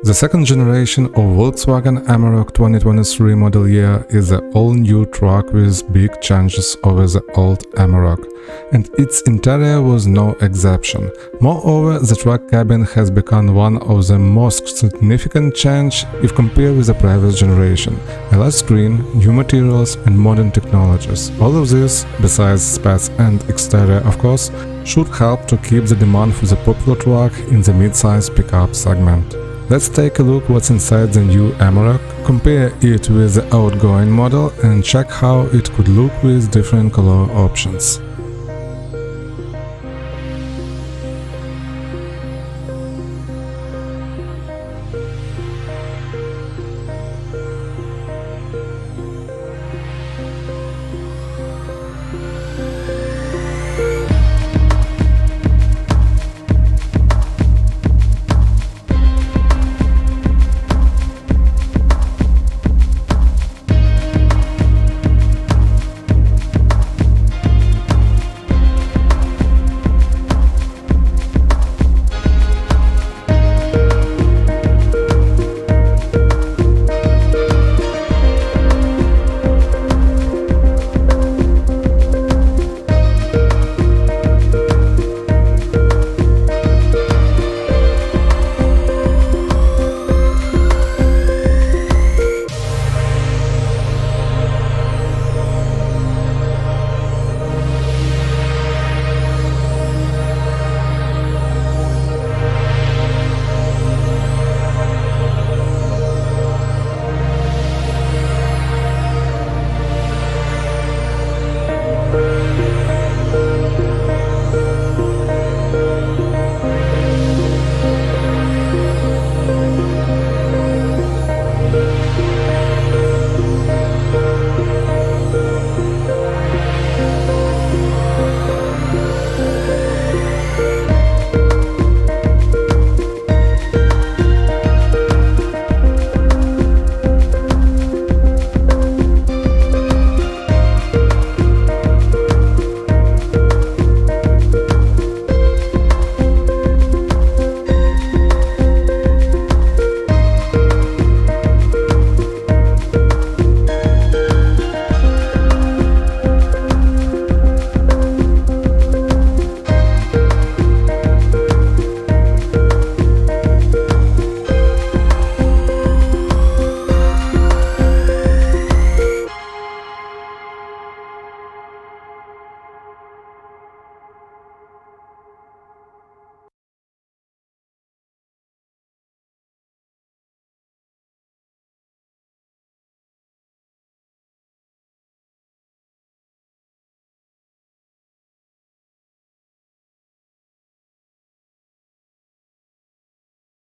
The second generation of Volkswagen Amarok 2023 model year is an all-new truck with big changes over the old Amarok, and its interior was no exception. Moreover, the truck cabin has become one of the most significant change if compared with the previous generation. A large screen, new materials and modern technologies. All of this, besides specs and exterior of course, should help to keep the demand for the popular truck in the mid-size pickup segment. Let's take a look what's inside the new Amarok, compare it with the outgoing model and check how it could look with different color options.